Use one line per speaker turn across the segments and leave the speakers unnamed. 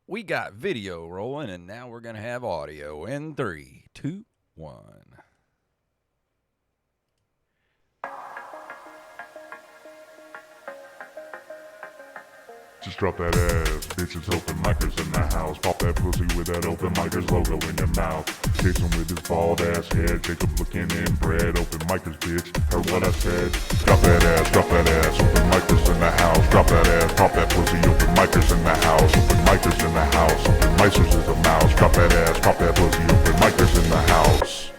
We got video rolling, and now we're going to have audio in 3, 2, 1.
Just drop that ass, bitches. Open micers in the house. Pop that pussy with that open micers logo in your mouth. Jason with his bald ass head. Jacob looking inbred. Open micers, bitch. Heard what I said. Drop that ass, drop that ass. Open micers in the house. Drop that ass, pop that pussy. Open micers in the house. Open micers in the house. Open micers is a mouse. Drop that ass, pop that pussy. Open micers in the house.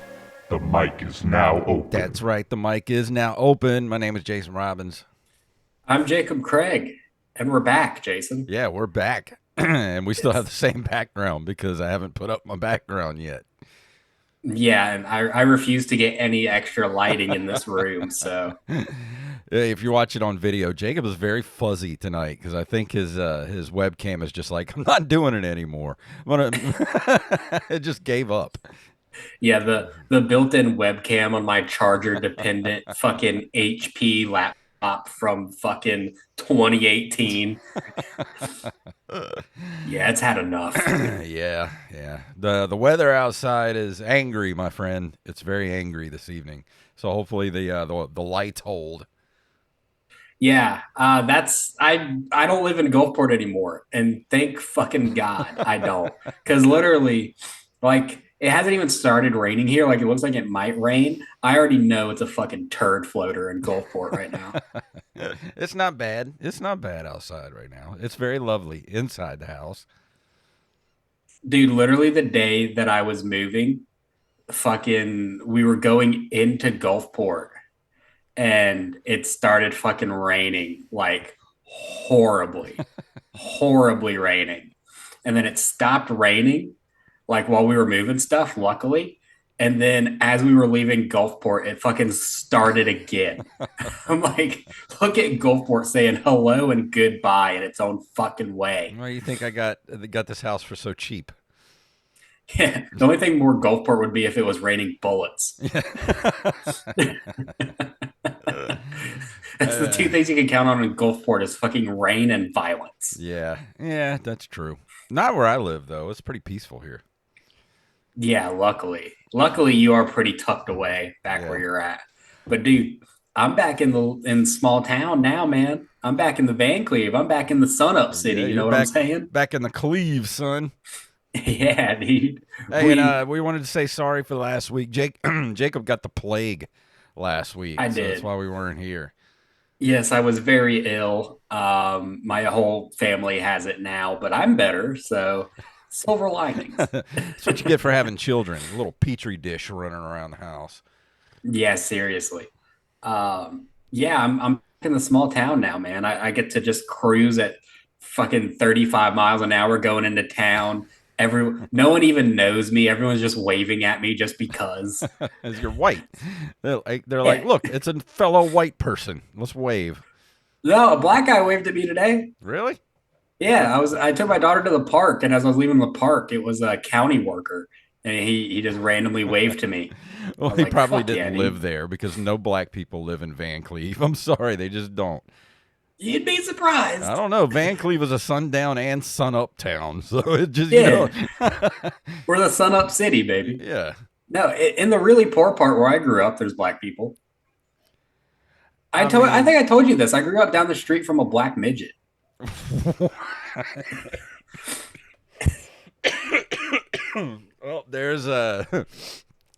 The mic is now open.
That's right. The mic is now open. My name is Jason Robbins.
I'm Jacob Craig. And we're back, Jason.
Yeah, we're back. And we still have the same background because I haven't put up my background yet.
Yeah, and I refuse to get any extra lighting in this room, so.
If you watch it on video, Jacob is very fuzzy tonight because I think his webcam is just like, I'm not doing it anymore. It just gave up.
Yeah, the built-in webcam on my charger-dependent fucking HP laptop from fucking 2018. Yeah, it's had enough.
Yeah. The weather outside is angry, my friend. It's very angry this evening. So hopefully the lights hold.
Yeah, I don't live in Gulfport anymore, and thank fucking God I don't, because literally, like, it hasn't even started raining here. Like, it looks like it might rain. I already know it's a fucking turd floater in Gulfport right now.
It's not bad. It's not bad outside right now. It's very lovely inside the house.
Dude, literally the day that I was moving, we were going into Gulfport and it started fucking raining, like horribly, horribly raining. And then it stopped raining, like while we were moving stuff, luckily. And then as we were leaving Gulfport, it fucking started again. I'm like, look at Gulfport saying hello and goodbye in its own fucking way.
Well, you think I got this house for so cheap?
Yeah, the only thing more Gulfport would be if it was raining bullets. That's the two things you can count on in Gulfport is fucking rain and violence.
Yeah, that's true. Not where I live, though. It's pretty peaceful here.
Yeah, luckily you are pretty tucked away back where you're at. But dude, I'm back in small town now, man. I'm back in the Van Cleve. I'm back in the Sun Up City.
Yeah,
you know what I'm saying?
Back in the Cleve, son.
Yeah, dude.
Hey, we wanted to say sorry for last week. Jacob got the plague last week.
I
so
did.
That's why we weren't here.
Yes, I was very ill. My whole family has it now, but I'm better. So silver linings.
That's what you get for having children. A little petri dish running around the house.
Yeah, seriously. Yeah, I'm in the small town now, man. I get to just cruise at fucking 35 miles an hour going into town. No one even knows me. Everyone's just waving at me just because.
As you're white. They're like, look, it's a fellow white person. Let's wave.
No, a black guy waved at me today.
Really?
Yeah, I took my daughter to the park, and as I was leaving the park, it was a county worker, and he just randomly waved to me.
Well, he probably didn't live there because no black people live in Van Cleve. I'm sorry, they just don't.
You'd be surprised.
I don't know. Van Cleve is a sundown and sunup town, so it just you know.
We're the sun up city, baby.
Yeah.
No, in the really poor part where I grew up, there's black people. I think I told you this. I grew up down the street from a black midget.
Well, there's a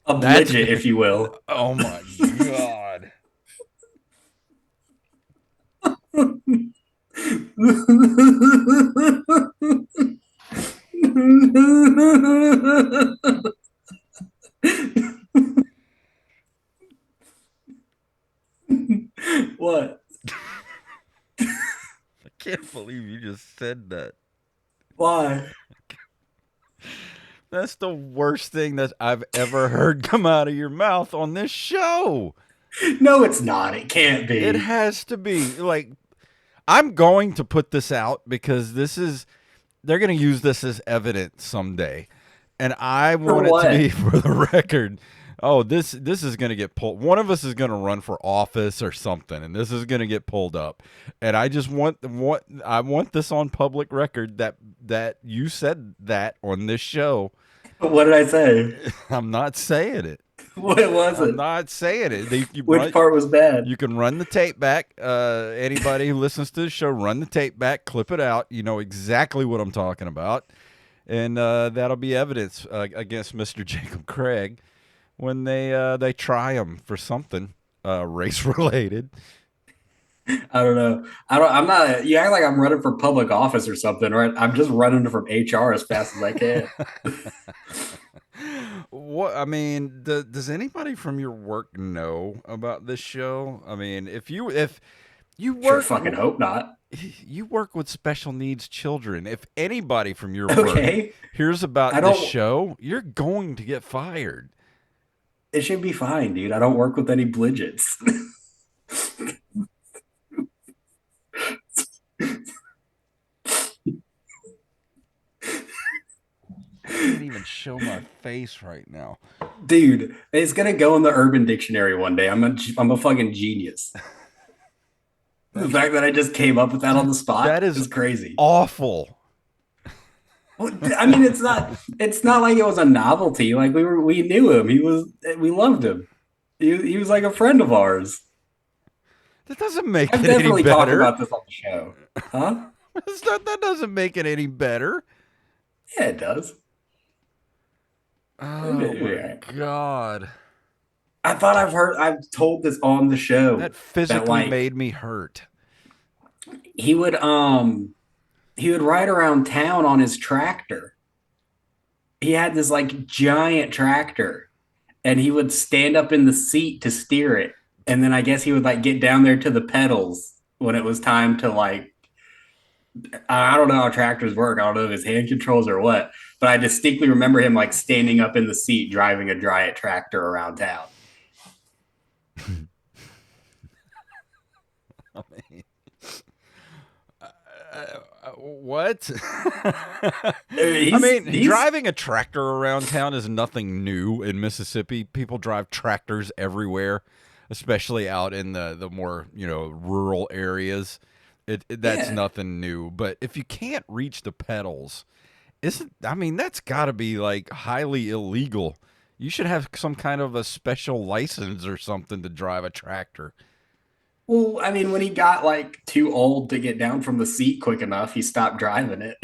midget, if you will.
Oh my god.
What?
I can't believe you just said that.
Why?
That's the worst thing that I've ever heard come out of your mouth on this show.
No, it's not. It can't be.
It has to be. Like, I'm going to put this out because they're going to use this as evidence someday. And I want it to be for the record Oh, this is going to get pulled. One of us is going to run for office or something, and this is going to get pulled up. And I just want this on public record that you said that on this show.
What did I say?
I'm not saying it.
What was
I'm
it?
not saying it.
Which part was bad?
You can run the tape back. Anybody who listens to the show, run the tape back, clip it out. You know exactly what I'm talking about, and that'll be evidence against Mr. Jacob Craig when they try him for something race related.
I don't know. I'm not. You act like I'm running for public office or something, right? I'm just running from HR as fast as I can.
What I mean, does anybody from your work know about this show? I mean, if you
Sure,
work
fucking hope not.
you work with special needs children, if anybody from your work
Okay,
hears about
I
this
don't.
show, you're going to get fired.
It should be fine, dude. I don't work with any blidgets.
I can't even show my face right now.
Dude, it's gonna go in the Urban Dictionary one day. I'm a fucking genius. The fact that I just came up with that on the spot
That is
is crazy.
awful.
Well, I mean, it's not like it was a novelty. Like we knew him. We loved him. He was like a friend of ours.
That doesn't make
I've
it any
definitely talked
better.
about this on the show. Huh?
That doesn't make it any better.
Yeah, it does.
Oh my God.
I thought I've told this on the show
That
that
physically
like
made me hurt.
he would he would ride around town on his tractor. He had this like giant tractor and he would stand up in the seat to steer it. And then I guess he would like get down there to the pedals when it was time to like I don't know how tractors work. I don't know if it's hand controls or what, but I distinctly remember him like standing up in the seat driving a giant tractor around town.
I mean, what? I mean, driving a tractor around town is nothing new in Mississippi. People drive tractors everywhere, especially out in the more, rural areas. That's nothing new. But if you can't reach the pedals, that's got to be like highly illegal. You should have some kind of a special license or something to drive a tractor.
Well, I mean, when he got like too old to get down from the seat quick enough, he stopped driving it.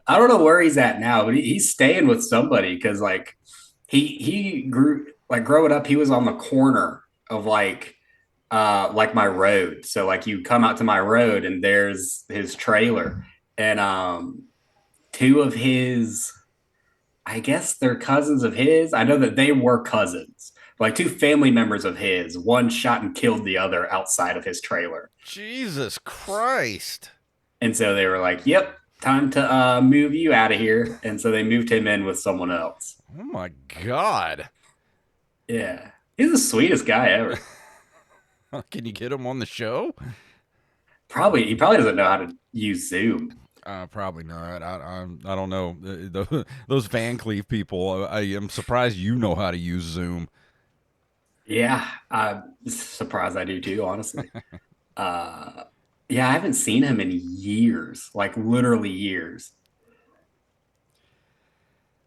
I don't know where he's at now, but he's staying with somebody because like he grew like growing up, he was on the corner of like my road. So like you come out to my road and there's his trailer and two of his I guess they're cousins of his. I know that they were cousins. Like two family members of his, one shot and killed the other outside of his trailer.
Jesus Christ.
And so they were like, yep, time to move you out of here. And so they moved him in with someone else.
Oh my God.
Yeah. He's the sweetest guy ever.
Can you get him on the show?
He probably doesn't know how to use Zoom.
Probably not. I don't know. Those Van Cleef people, I am surprised you know how to use Zoom.
Yeah, I'm surprised I do too, honestly. Yeah, I haven't seen him in years, like literally years.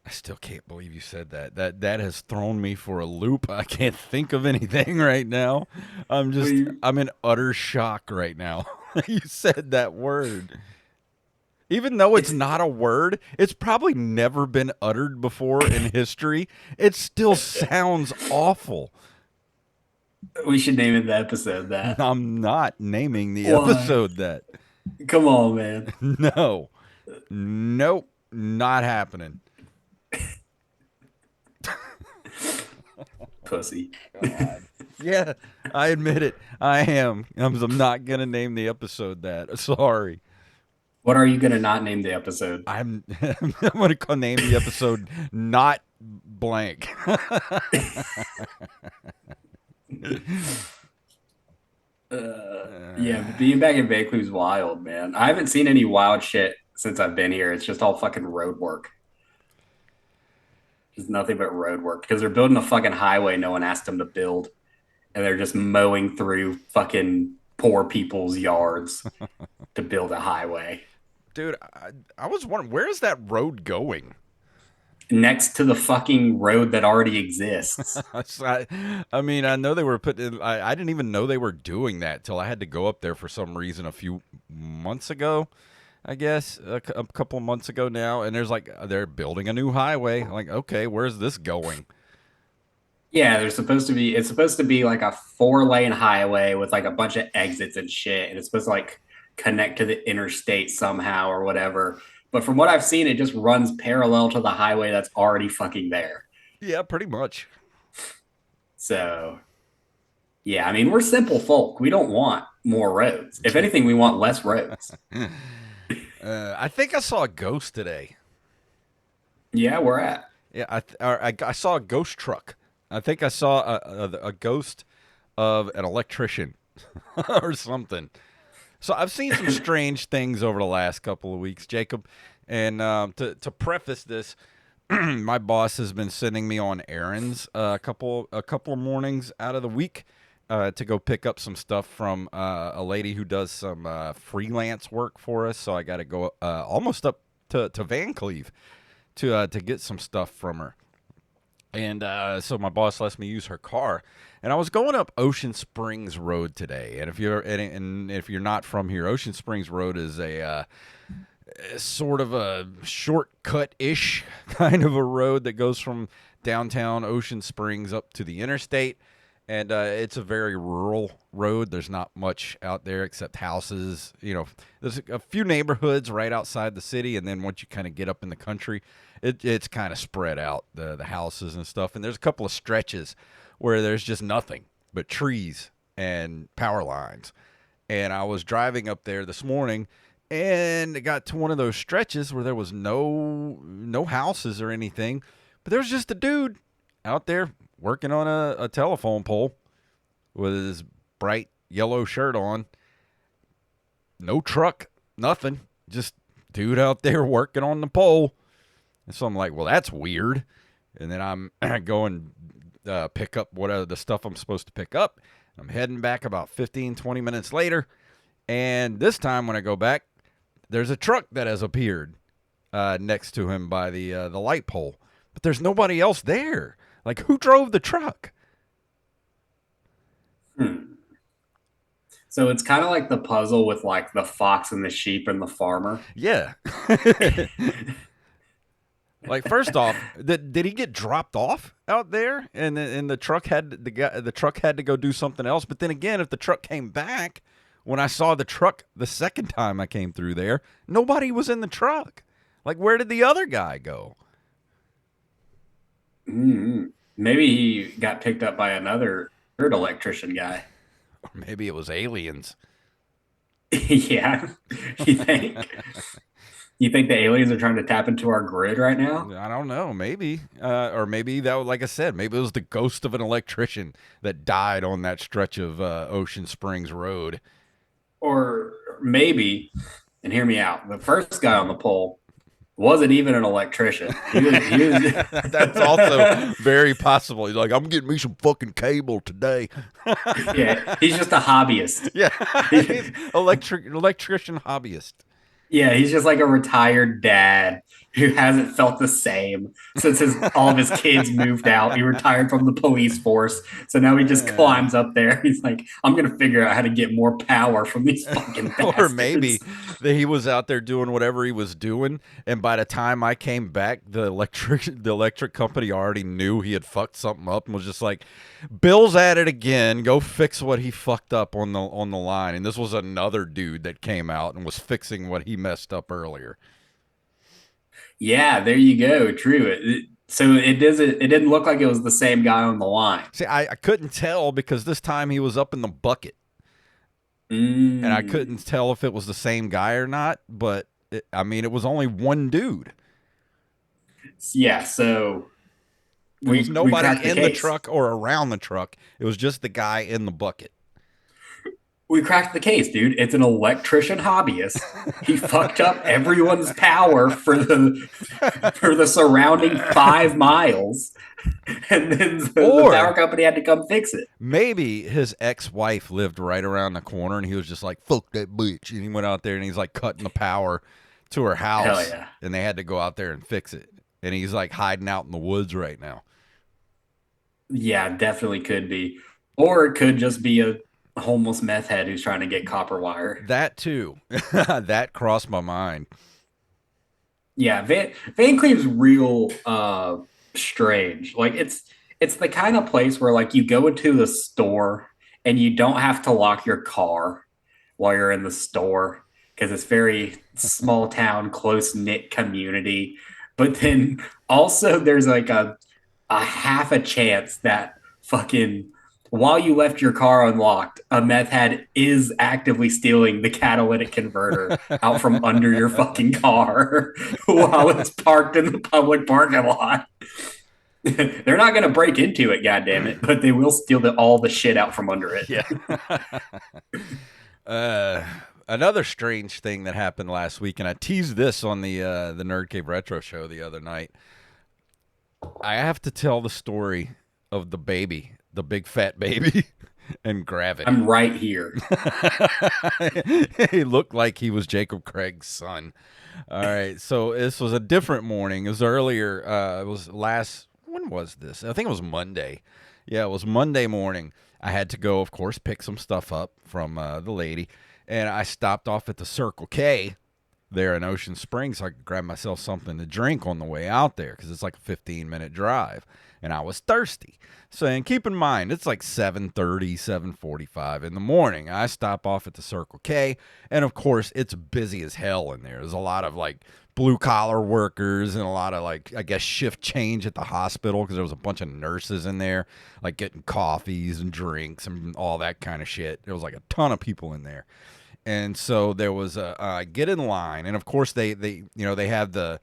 I still can't believe you said that. That has thrown me for a loop. I can't think of anything right now. I'm in utter shock right now. You said that word. Even though it's not a word, it's probably never been uttered before in history. It still sounds awful.
We should name it the episode that.
I'm not naming the episode that.
Come on, man.
No. Nope. Not happening.
Pussy.
God. Yeah, I admit it. I am. I'm not going to name the episode that. Sorry.
What are you going to not name the episode?
I'm going to name the episode Not Blank.
Yeah, being back in Vancouver is wild, man. I haven't seen any wild shit since I've been here. It's just all fucking road work. Just nothing but road work because they're building a fucking highway no one asked them to build, and they're just mowing through fucking poor people's yards to build a highway
Dude, I was wondering, where is that road going?
next to the fucking road that already exists.
I mean, I know they were putting. I didn't even know they were doing that till I had to go up there for some reason a few months ago. I guess a couple of months ago now, and there's like they're building a new highway. I'm like, okay, where's this going?
Yeah, there's supposed to be it's supposed to be like a 4-lane highway with like a bunch of exits and shit, and it's supposed to like connect to the interstate somehow or whatever. But from what I've seen, it just runs parallel to the highway that's already fucking there.
Yeah, pretty much.
So yeah, I mean we're simple folk. We don't want more roads. If anything, we want less roads.
I think I saw a ghost today.
Yeah, we're at.
Yeah, I saw a ghost truck. I think I saw a ghost of an electrician or something. So I've seen some strange things over the last couple of weeks, Jacob. And to preface this, my boss has been sending me on errands a couple of mornings out of the week to go pick up some stuff from a lady who does some freelance work for us. So I got to go almost up to Van Cleve to get some stuff from her. And so my boss lets me use her car, and I was going up Ocean Springs Road today. And if you're not from here, Ocean Springs Road is a sort of a shortcut-ish kind of a road that goes from downtown Ocean Springs up to the interstate. And it's a very rural road. There's not much out there except houses. You know, there's a few neighborhoods right outside the city, and then once you kind of get up in the country, it's kind of spread out, the houses and stuff. And there's a couple of stretches where there's just nothing but trees and power lines. And I was driving up there this morning, and it got to one of those stretches where there was no houses or anything, but there was just a dude out there working on a telephone pole with his bright yellow shirt on. No truck, nothing. Just dude out there working on the pole. And so I'm like, well, that's weird. And then I'm going pick up what the stuff I'm supposed to pick up. I'm heading back about 15, 20 minutes later. And this time when I go back, there's a truck that has appeared next to him by the light pole. But there's nobody else there. Like, who drove the truck?
So it's kind of like the puzzle with like the fox and the sheep and the farmer.
Yeah. Like, first off, did he get dropped off out there, and the truck had the truck had to go do something else? But then again, if the truck came back, when I saw the truck the second time I came through there, nobody was in the truck. Like, where did the other guy go?
Mm-hmm. Maybe he got picked up by another third electrician guy.
Or maybe it was aliens.
Yeah, you think? You think the aliens are trying to tap into our grid right now?
I don't know. Maybe, or maybe that, like I said, maybe it was the ghost of an electrician that died on that stretch of Ocean Springs Road.
Or maybe, and hear me out, the first guy on the pole wasn't even an electrician. He was
That's also very possible. He's like, I'm getting me some fucking cable today.
Yeah, he's just a hobbyist.
Yeah, electrician hobbyist.
Yeah, he's just like a retired dad who hasn't felt the same since all of his kids moved out. He retired from the police force. So now he just climbs up there. He's like, I'm going to figure out how to get more power from these fucking bastards.
Or maybe that he was out there doing whatever he was doing, and by the time I came back, the electric company already knew he had fucked something up and was just like, Bill's at it again. Go fix what he fucked up on the line. And this was another dude that came out and was fixing what he messed up earlier.
Yeah, there you go. True. So it didn't look like it was the same guy on the line.
See, I couldn't tell because this time he was up in the bucket. And I couldn't tell if it was the same guy or not, but it was only one dude.
Yeah, so
there was nobody in the truck or around the truck. It was just the guy in the bucket.
We cracked the case, dude. It's an electrician hobbyist. He fucked up everyone's power for the surrounding 5 miles, and then the power
Or
company had to come fix it.
maybe his ex-wife lived right around the corner, and he was just like, "Fuck that bitch," and he went out there and he's like cutting the power to her
Hell
house,
yeah.
and they had to go out there and fix it. And he's like hiding out in the woods right now.
Yeah, definitely could be. Or it could just be a homeless meth head who's trying to get copper wire.
That too, that crossed my mind.
Yeah, Van Cleve's real strange. Like it's the kind of place where like you go into the store and you don't have to lock your car while you're in the store because it's very small town, close knit community. But then also there's like a half a chance that fucking while you left your car unlocked, a meth head is actively stealing the catalytic converter out from under your fucking car while it's parked in the public parking lot. They're not going to break into it, goddammit, but they will steal all the shit out from under it.
Yeah. Another strange thing that happened last week, and I teased this on the Nerd Cave Retro show the other night. I have to tell the story of the baby, the big fat baby, and gravity.
I'm right here.
He looked like he was Jacob Craig's son. All right, so this was a different morning. It was earlier. It was last. When was this? I think it was Monday. Yeah, it was Monday morning. I had to go, of course, pick some stuff up from the lady, and I stopped off at the Circle K there in Ocean Springs so I could grab myself something to drink on the way out there because it's like a 15-minute drive, and I was thirsty. So, and keep in mind, it's like 7:30, 7:45 in the morning. I stop off at the Circle K, and of course, it's busy as hell in there. There's a lot of like blue-collar workers and a lot of like, I guess, shift change at the hospital because there was a bunch of nurses in there, like getting coffees and drinks and all that kind of shit. There was like a ton of people in there. And so there was a get in line, and of course they have the,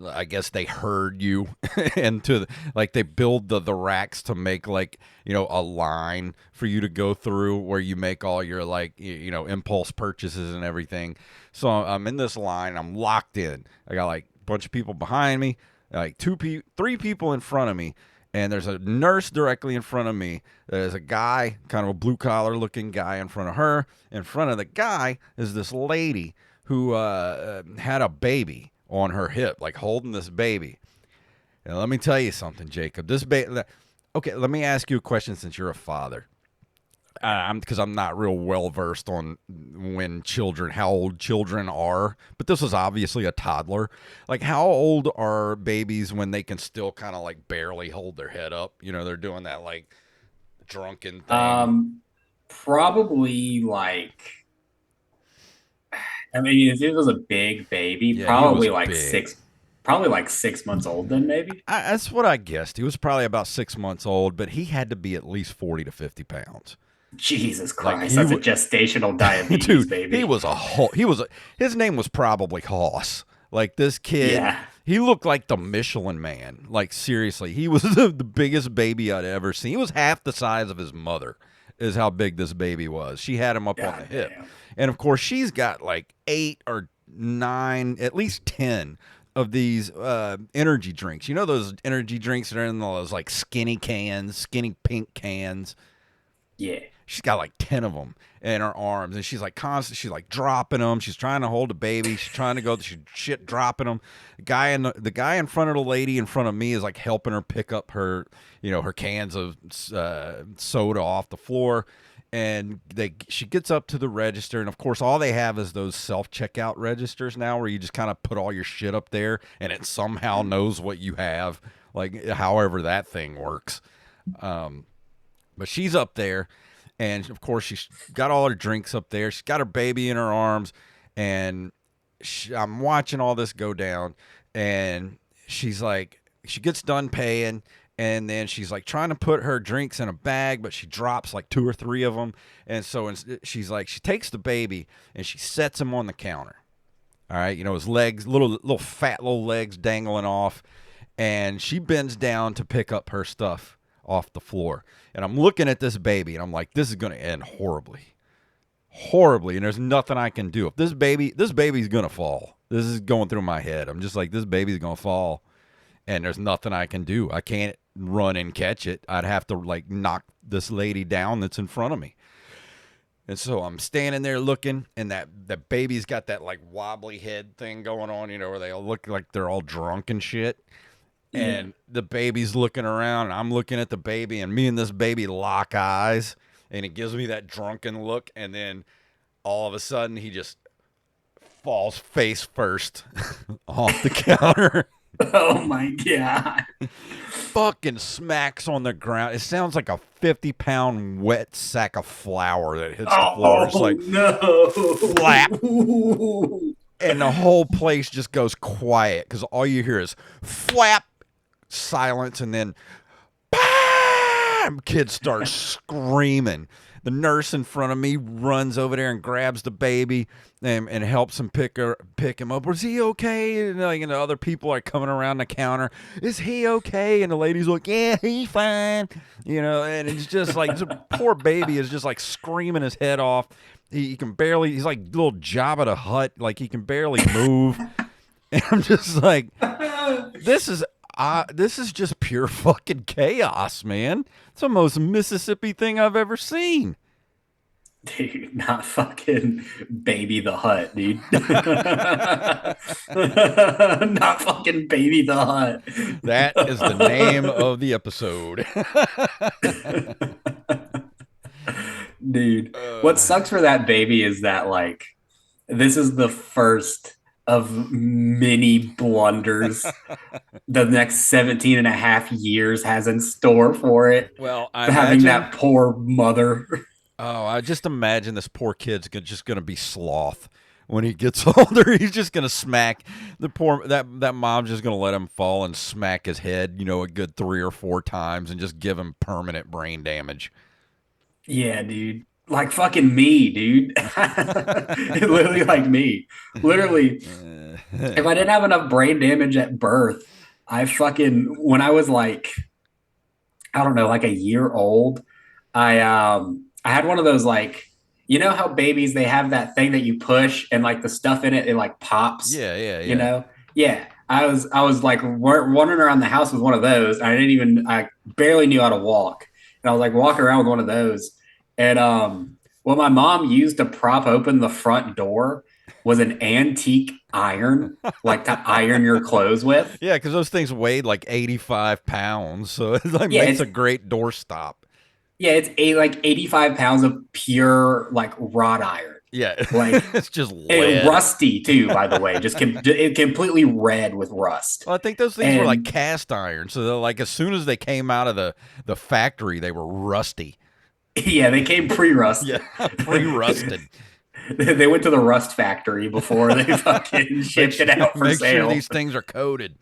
I guess they herd you into like they build the racks to make like a line for you to go through where you make all your like impulse purchases and everything. So I'm in this line, I'm locked in. I got like a bunch of people behind me, like 3 people in front of me. And there's a nurse directly in front of me. There's a guy, kind of a blue-collar looking guy in front of her. In front of the guy is this lady who had a baby on her hip, like holding this baby. And let me tell you something, Jacob. Okay, let me ask you a question since you're a father. Because I'm not real well versed on how old children are, but this was obviously a toddler. Like, how old are babies when they can still kind of like barely hold their head up? They're doing that like drunken thing.
Probably like, I mean, if it was a big baby,
Yeah,
probably like
big.
probably like 6 months old then maybe.
That's what I guessed. He was probably about 6 months old, but he had to be at least 40 to 50 pounds.
Jesus Christ, that's a gestational diabetes,
dude,
baby.
His name was probably Hoss. Like this kid,
Yeah.
He looked like the Michelin Man. Like seriously, he was the biggest baby I'd ever seen. He was half the size of his mother, is how big this baby was. She had him up on the hip. And of course, she's got like 8 or 9, at least 10 of these energy drinks. You know those energy drinks that are in those like skinny pink cans?
Yeah.
She's got like 10 of them in her arms, and she's like constant. She's like dropping them. She's trying to hold a baby. She's trying to go. She's shit dropping them. The guy in front of the lady in front of me is like helping her pick up her, her cans of soda off the floor, and she gets up to the register, and of course all they have is those self-checkout registers now, where you just kind of put all your shit up there, and it somehow knows what you have, like however that thing works. But she's up there. And, of course, she's got all her drinks up there. She's got her baby in her arms. And I'm watching all this go down. And she's like, she gets done paying. And then she's like trying to put her drinks in a bag, but she drops like 2 or 3 of them. And so she's like, she takes the baby and she sets him on the counter. All right. His legs, little fat little legs dangling off. And she bends down to pick up her stuff off the floor. And I'm looking at this baby, and I'm like, this is going to end horribly. Horribly. And there's nothing I can do. If this baby's going to fall. This is going through my head. I'm just like, this baby's going to fall. And there's nothing I can do. I can't run and catch it. I'd have to, like, knock this lady down that's in front of me. And so I'm standing there looking, and that baby's got that, like, wobbly head thing going on, you know, where they all look like they're all drunk and shit. Yeah. And the baby's looking around, and I'm looking at the baby, and me and this baby lock eyes, and it gives me that drunken look, and then all of a sudden he just falls face first off the counter.
Oh my God.
Fucking smacks on the ground. It sounds like a 50-pound wet sack of flour that hits the floor. It's like,
no.
Flap. And the whole place just goes quiet because all you hear is flap, silence, and then bam! Kids start screaming. The nurse in front of me runs over there and grabs the baby and helps him pick him up. Was he okay? And, like, and the other people are coming around the counter. Is he okay? And the lady's like, yeah, he's fine. You know, and it's just like, the poor baby is just like screaming his head off. He can barely, he's like little Jabba the Hutt. Like, he can barely move. And I'm just like, this is just pure fucking chaos, man. It's the most Mississippi thing I've ever seen.
Dude, not fucking Baby the Hutt, dude. Not fucking Baby the Hutt.
That is the name of the episode.
Dude, what sucks for that baby is that, like, this is the first of many blunders the next 17 and a half years has in store for it.
Well,
having that poor mother.
Oh, I just imagine this poor kid's just going to be sloth when he gets older. He's just going to smack that mom's just going to let him fall and smack his head, you know, a good 3 or 4 times and just give him permanent brain damage.
Yeah, dude. Like fucking me, dude. Literally like me. Literally, if I didn't have enough brain damage at birth, when I was like, I don't know, like a year old, I had one of those, like, you know how babies, they have that thing that you push and like the stuff in it like pops.
Yeah.
You know? Yeah. I was like wandering around the house with one of those. I barely knew how to walk. And I was like walking around with one of those. And what my mom used to prop open the front door was an antique iron, like to iron your clothes with.
Yeah, because those things weighed like 85 pounds. So it like makes a great doorstop.
Yeah, it's like 85 pounds of pure like wrought iron.
Yeah,
like
it's just lead.
Rusty too, by the way, just completely red with rust.
Well, I think those things were like cast iron, so like as soon as they came out of the factory, they were rusty.
Yeah, they came pre-rusted.
Yeah, pre-rusted.
They went to the rust factory before they fucking shipped it out for sale.
Make sure these things are coated.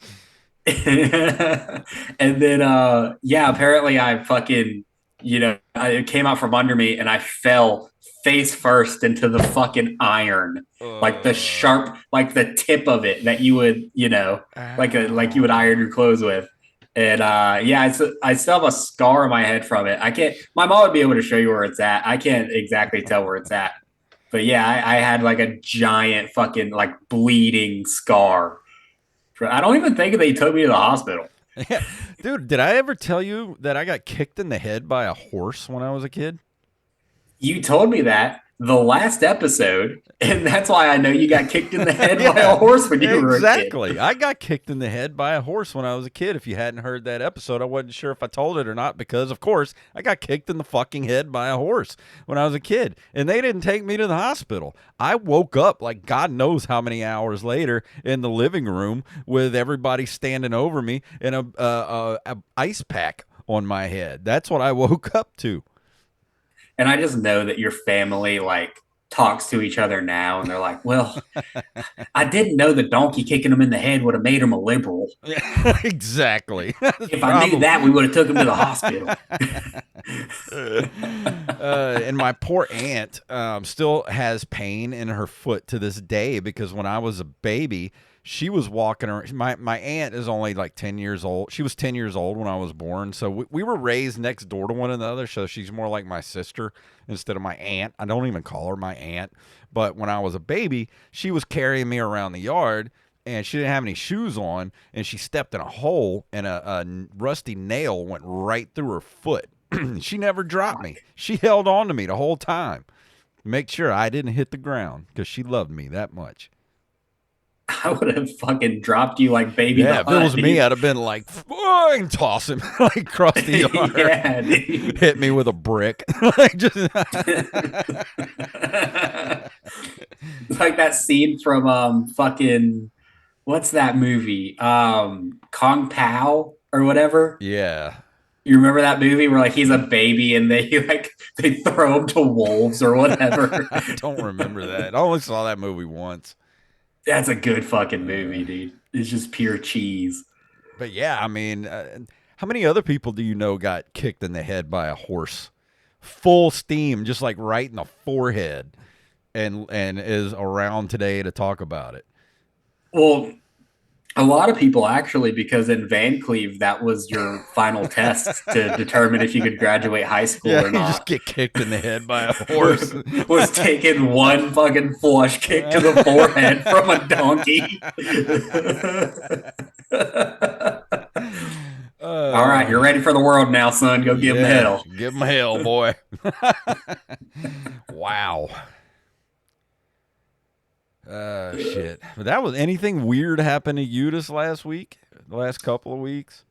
And then, apparently I fucking, it came out from under me and I fell face first into the fucking iron, like the sharp, like the tip of it that you would, like you would iron your clothes with. And I still have a scar on my head from it. My mom would be able to show you where it's at. I can't exactly tell where it's at. But yeah, I had like a giant fucking like bleeding scar. I don't even think they took me to the hospital.
Yeah. Dude, did I ever tell you that I got kicked in the head by a horse when I was a kid?
You told me that the last episode, and that's why I know you got kicked in the head by a horse when you were a kid.
Exactly. I got kicked in the head by a horse when I was a kid. If you hadn't heard that episode, I wasn't sure if I told it or not because, of course, I got kicked in the fucking head by a horse when I was a kid, and they didn't take me to the hospital. I woke up like God knows how many hours later in the living room with everybody standing over me and a ice pack on my head. That's what I woke up to.
And I just know that your family like talks to each other now and they're like, well, I didn't know the donkey kicking him in the head would have made him a liberal.
Yeah, exactly.
If I knew that, we would have took him to the hospital.
And my poor aunt still has pain in her foot to this day because when I was a baby, she was walking around. My aunt is only like 10 years old. She was 10 years old when I was born. So we were raised next door to one another. So she's more like my sister instead of my aunt. I don't even call her my aunt. But when I was a baby, she was carrying me around the yard, and she didn't have any shoes on, and she stepped in a hole, and a rusty nail went right through her foot. She never dropped me. She held on to me the whole time. Make sure I didn't hit the ground because she loved me that much.
I would have fucking dropped you like baby.
Yeah, if it was me, I'd have been like, and toss him like across the yard.
Yeah, dude.
Hit me with a brick. Like just
It's like that scene from fucking what's that movie? Kong Pao or whatever.
Yeah.
You remember that movie where like he's a baby and they throw him to wolves or whatever?
I don't remember that. I only saw that movie once.
That's a good fucking movie, dude. It's just pure cheese.
But yeah, I mean, how many other people do you know got kicked in the head by a horse? Full steam, just like right in the forehead, and is around today to talk about it.
Well, a lot of people actually, because in Van Cleve, that was your final test to determine if you could graduate high school or not.
You just get kicked in the head by a horse.
Was taking one fucking flush kick to the forehead from a donkey. All right, you're ready for the world now, son. Go give him hell.
Give him hell, boy. Wow. Shit. But that was anything weird happened to you this last week? The last couple of weeks?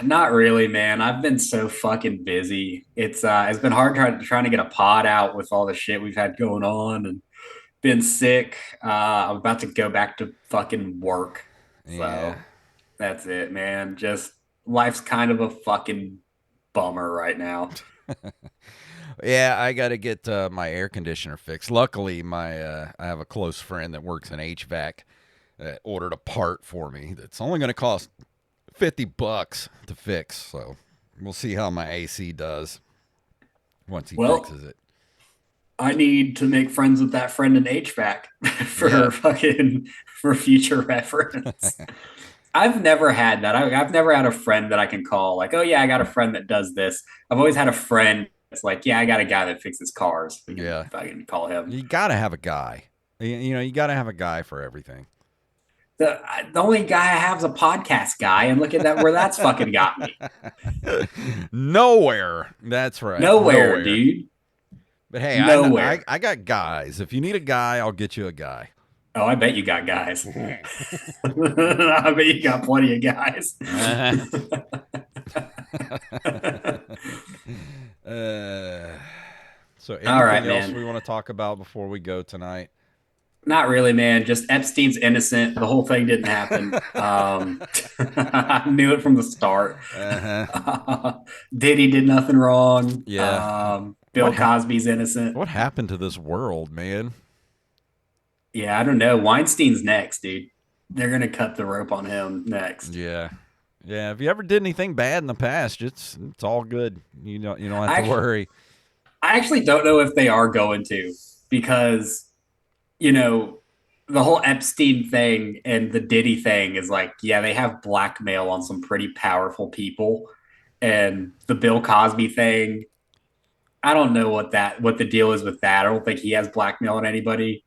Not really, man. I've been so fucking busy. It's been hard trying to get a pod out with all the shit we've had going on, and been sick. I'm about to go back to fucking work. So that's it, man. Just life's kind of a fucking bummer right now.
Yeah, I got to get my air conditioner fixed. Luckily, I have a close friend that works in HVAC that ordered a part for me that's only going to cost $50 to fix. So we'll see how my AC does once he fixes it.
I need to make friends with that friend in HVAC for future reference. I've never had that. I've never had a friend that I can call like, oh yeah, I got a friend that does this. I've always had a friend that's like, yeah, I got a guy that fixes cars. If I can call him.
You got to have a guy. You got to have a guy for everything.
The only guy I have is a podcast guy, and look at that where that's fucking got me.
Nowhere. That's right.
Nowhere, dude.
But hey, I got guys. If you need a guy, I'll get you a guy.
Oh, I bet you got guys. I bet you got plenty of guys.
So anything else we want to talk about before we go tonight?
Not really, man. Just Epstein's innocent. The whole thing didn't happen. I knew it from the start. Diddy did nothing wrong.
Yeah.
Bill Cosby's innocent.
What happened to this world, man?
Yeah, I don't know. Weinstein's next, dude. They're gonna cut the rope on him next.
Yeah. If you ever did anything bad in the past, it's all good. You don't have to worry.
I actually don't know if they are going to, because the whole Epstein thing and the Diddy thing is like, yeah, they have blackmail on some pretty powerful people, and the Bill Cosby thing, I don't know what the deal is with that. I don't think he has blackmail on anybody,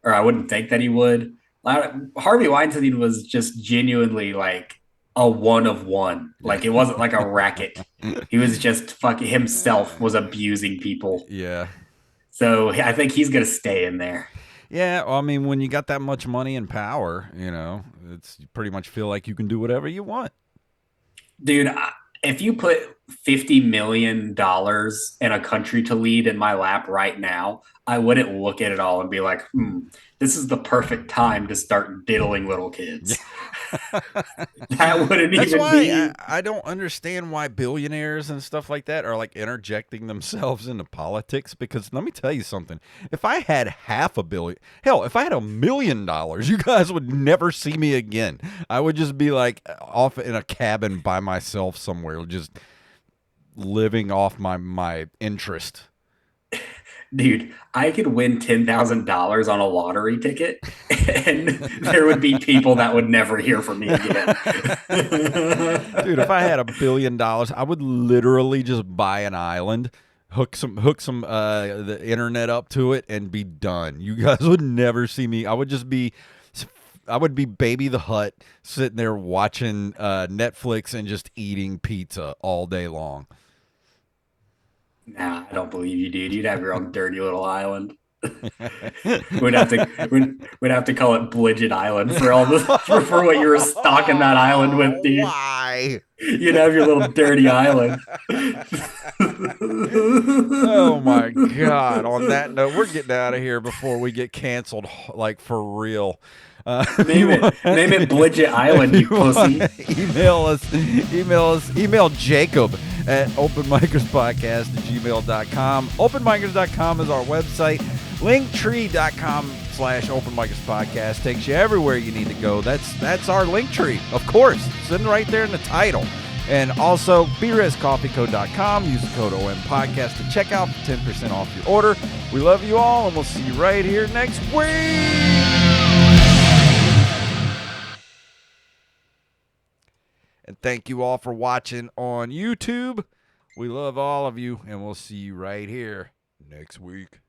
or I wouldn't think that he would. Harvey Weinstein was just genuinely like a one of one. Like, it wasn't like a racket. He was just fucking himself was abusing people.
Yeah.
So I think he's going to stay in there.
Yeah. Well, I mean, when you got that much money and power, you pretty much feel like you can do whatever you want. Dude,
if you put $50 million in a country to lead in my lap right now, I wouldn't look at it all and be like, this is the perfect time to start diddling little kids. That wouldn't even be.
I don't understand why billionaires and stuff like that are like interjecting themselves into politics, because let me tell you something. If I had $500 million, hell, if I had $1 million, you guys would never see me again. I would just be like off in a cabin by myself somewhere, just living off my interest.
Dude, I could win $10,000 on a lottery ticket, and there would be people that would never hear from me again.
Dude, if I had $1 billion, I would literally just buy an island, hook some the internet up to it, and be done. You guys would never see me. I would be Baby the Hutt, sitting there watching Netflix and just eating pizza all day long.
Nah, I don't believe you, dude. You'd have your own dirty little island. We'd have to call it Blidget Island for all the for what you were stocking that island with, dude.
Why?
You'd have your little dirty island.
Oh my God. On that note, we're getting out of here before we get canceled, like for real.
Name it Blidget Island, you pussy.
Email Jacob at openmicerspodcast@gmail.com. Openmicers.com is our website. Linktr.com/openmicerspodcast takes you everywhere you need to go. That's our Linktree, of course. It's in right there in the title. And also, BResCoffeeCo.com. Use the code OMPodcast to check out for 10% off your order. We love you all, and we'll see you right here next week. And thank you all for watching on YouTube. We love all of you, and we'll see you right here next week.